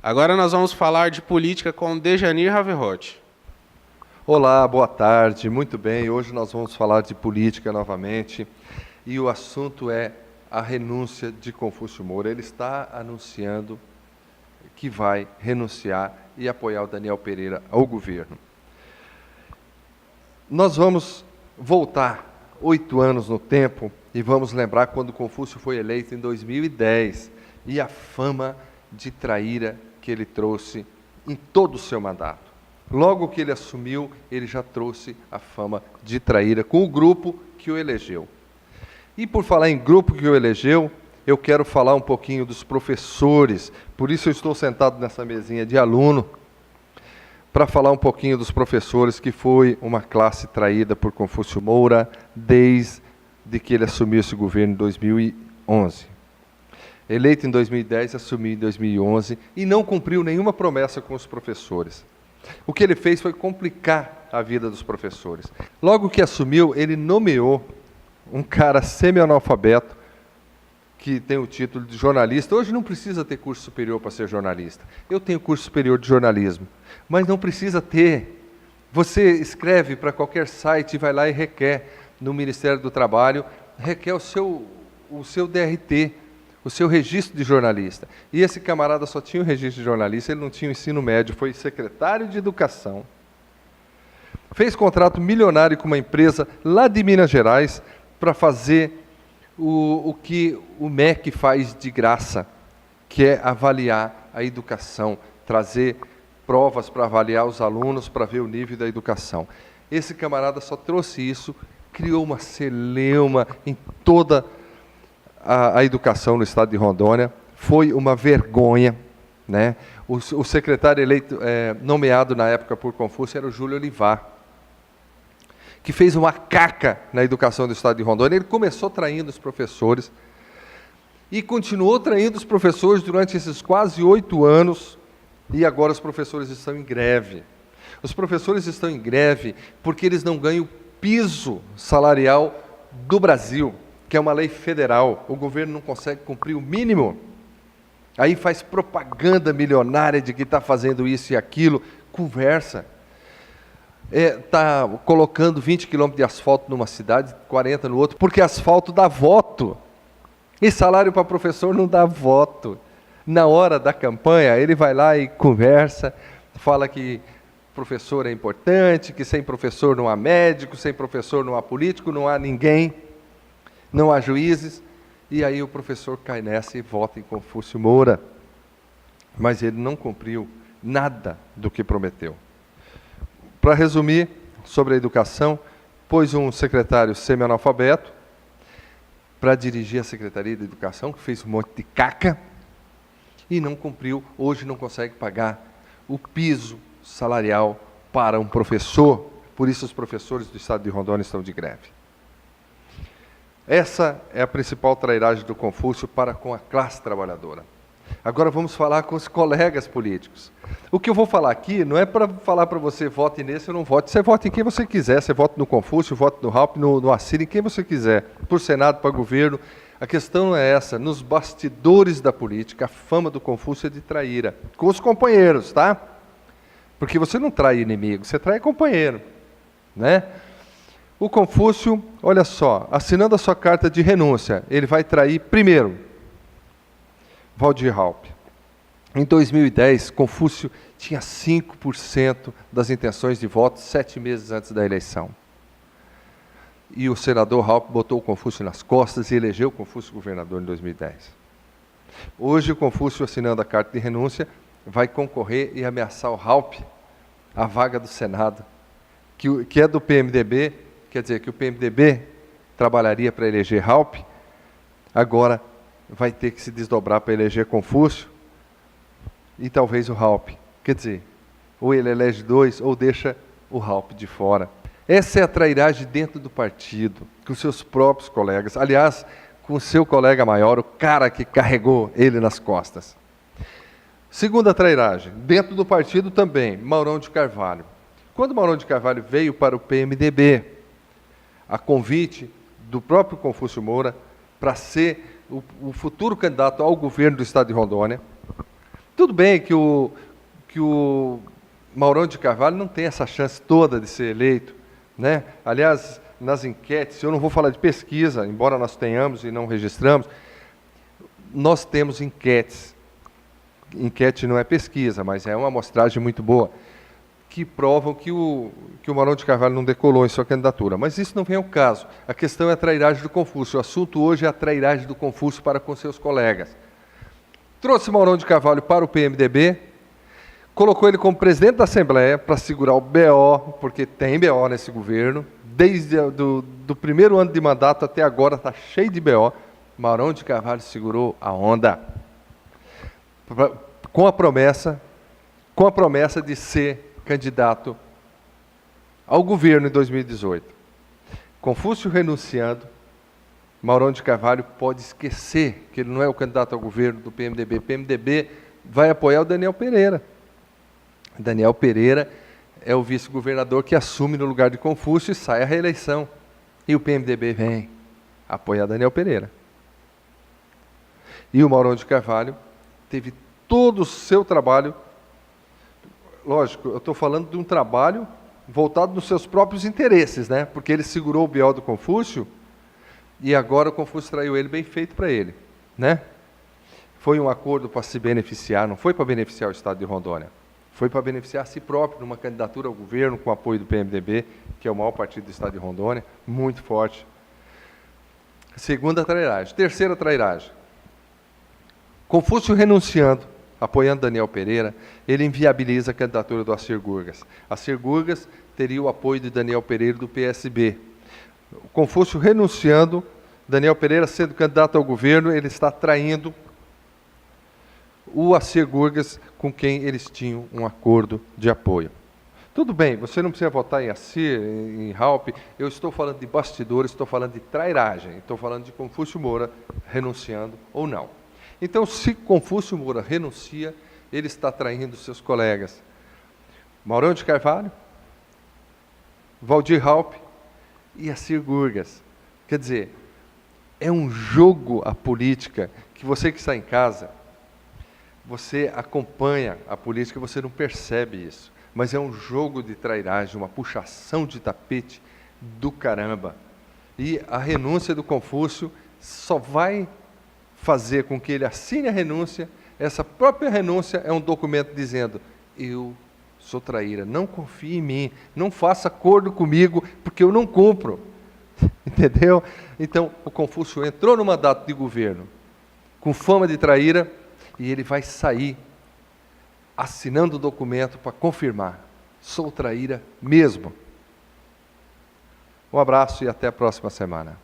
Agora nós vamos falar de política com Dejanir Haverroth. Olá, boa tarde, muito bem. Hoje nós vamos falar de política novamente e o assunto é a renúncia de Confúcio Moura. Ele está anunciando que vai renunciar e apoiar o Daniel Pereira ao governo. Nós vamos voltar 8 anos no tempo e vamos lembrar quando Confúcio foi eleito em 2010 e a fama de traíra que ele trouxe em todo o seu mandato. Logo que ele assumiu, ele já trouxe a fama de traíra com o grupo que o elegeu. E por falar em grupo que o elegeu, eu quero falar um pouquinho dos professores, por isso eu estou sentado nessa mesinha de aluno, para falar um pouquinho dos professores, que foi uma classe traída por Confúcio Moura desde que ele assumiu esse governo em 2011. Eleito em 2010, assumiu em 2011 e não cumpriu nenhuma promessa com os professores. O que ele fez foi complicar a vida dos professores. Logo que assumiu, ele nomeou um cara semi-analfabeto, que tem o título de jornalista. Hoje não precisa ter curso superior para ser jornalista. Eu tenho curso superior de jornalismo, mas não precisa ter. Você escreve para qualquer site, vai lá e requer no Ministério do Trabalho, requer o seu DRT, o seu registro de jornalista. E esse camarada só tinha o registro de jornalista, ele não tinha o ensino médio, foi secretário de Educação. Fez contrato milionário com uma empresa lá de Minas Gerais para fazer o que o MEC faz de graça, que é avaliar a educação, trazer provas para avaliar os alunos, para ver o nível da educação. Esse camarada só trouxe isso, criou uma celeuma em toda a educação no estado de Rondônia, foi uma vergonha, né? O secretário eleito, nomeado na época por Confúcio, era o Júlio Olivar, que fez uma caca na educação do estado de Rondônia. Ele começou traindo os professores e continuou traindo os professores durante esses quase 8 anos, e agora os professores estão em greve. Os professores estão em greve porque eles não ganham o piso salarial do Brasil, que é uma lei federal. O governo não consegue cumprir o mínimo. Aí faz propaganda milionária de que está fazendo isso e aquilo, conversa. Está colocando 20 quilômetros de asfalto numa cidade, 40 no outro, porque asfalto dá voto. E salário para professor não dá voto. Na hora da campanha, ele vai lá e conversa, fala que professor é importante, que sem professor não há médico, sem professor não há político, não há ninguém, não há juízes. E aí o professor cai nessa e vota em Confúcio Moura. Mas ele não cumpriu nada do que prometeu. Para resumir, sobre a educação, pôs um secretário semi-analfabeto para dirigir a Secretaria de Educação, que fez um monte de caca, e não cumpriu. Hoje não consegue pagar o piso salarial para um professor, por isso os professores do estado de Rondônia estão de greve. Essa é a principal trairagem do Confúcio para com a classe trabalhadora. Agora vamos falar com os colegas políticos. O que eu vou falar aqui não é para falar para você, vote nesse ou não vote. Você vote em quem você quiser, você vote no Confúcio, vote no Raupp, no Assir, em quem você quiser, por Senado, para governo. A questão não é essa. Nos bastidores da política, a fama do Confúcio é de traíra. Com os companheiros, tá? Porque você não trai inimigo, você trai companheiro, né? O Confúcio, olha só, assinando a sua carta de renúncia, ele vai trair primeiro Waldir Raupp. Em 2010, Confúcio tinha 5% das intenções de voto 7 meses antes da eleição. E o senador Raupp botou o Confúcio nas costas e elegeu o Confúcio governador em 2010. Hoje o Confúcio, assinando a carta de renúncia, vai concorrer e ameaçar o Raupp a vaga do Senado, que é do PMDB, quer dizer que o PMDB trabalharia para eleger Raupp, agora vai ter que se desdobrar para eleger Confúcio e talvez o Raupp. Quer dizer, ou ele elege 2 ou deixa o Raupp de fora. Essa é a trairagem dentro do partido, com seus próprios colegas. Aliás, com o seu colega maior, o cara que carregou ele nas costas. Segunda trairagem, dentro do partido também, Maurão de Carvalho. Quando Maurão de Carvalho veio para o PMDB, a convite do próprio Confúcio Moura, para ser o futuro candidato ao governo do estado de Rondônia, Tudo bem que o Maurão de Carvalho não tem essa chance toda de ser eleito, né? Aliás, nas enquetes, eu não vou falar de pesquisa, embora nós tenhamos e não registramos, nós temos enquetes. Enquete não é pesquisa, mas é uma amostragem muito boa, que provam que o Maurão de Carvalho não decolou em sua candidatura. Mas isso não vem ao caso. A questão é a trairagem do Confúcio. O assunto hoje é a trairagem do Confúcio para com seus colegas. Trouxe Maurão de Carvalho para o PMDB, colocou ele como presidente da Assembleia para segurar o BO, porque tem BO nesse governo. Desde do primeiro ano de mandato até agora está cheio de BO. Maurão de Carvalho segurou a onda. Com a promessa de ser candidato ao governo em 2018. Confúcio renunciando, Maurão de Carvalho pode esquecer que ele não é o candidato ao governo do PMDB. O PMDB vai apoiar o Daniel Pereira. Daniel Pereira é o vice-governador que assume no lugar de Confúcio e sai à reeleição. E o PMDB vem apoiar Daniel Pereira. E o Maurão de Carvalho teve todo o seu trabalho, lógico, eu estou falando de um trabalho voltado nos seus próprios interesses, né? Porque ele segurou o BO do Confúcio e agora o Confúcio traiu ele, bem feito para ele, né? Foi um acordo para se beneficiar, não foi para beneficiar o Estado de Rondônia, foi para beneficiar a si próprio numa candidatura ao governo com apoio do PMDB, que é o maior partido do Estado de Rondônia, muito forte. Segunda trairagem. Terceira trairagem. Confúcio renunciando, apoiando Daniel Pereira, ele inviabiliza a candidatura do Assir Gurgas. Assir Gurgas teria o apoio de Daniel Pereira do PSB. Confúcio renunciando, Daniel Pereira sendo candidato ao governo, ele está traindo o Assir Gurgas, com quem eles tinham um acordo de apoio. Tudo bem, você não precisa votar em Assir, em Raup, eu estou falando de bastidores, estou falando de trairagem, estou falando de Confúcio Moura renunciando ou não. Então, se Confúcio Moura renuncia, ele está traindo seus colegas. Maurão de Carvalho, Valdir Raup e Assir Gurgas. Quer dizer, é um jogo a política que você que está em casa, você acompanha a política e você não percebe isso. Mas é um jogo de trairagem, uma puxação de tapete do caramba. E a renúncia do Confúcio só vai fazer com que ele assine a renúncia. Essa própria renúncia é um documento dizendo: eu sou traíra, não confie em mim, não faça acordo comigo, porque eu não cumpro. Entendeu? Então, o Confúcio entrou no mandato de governo com fama de traíra e ele vai sair assinando o documento para confirmar: sou traíra mesmo. Um abraço e até a próxima semana.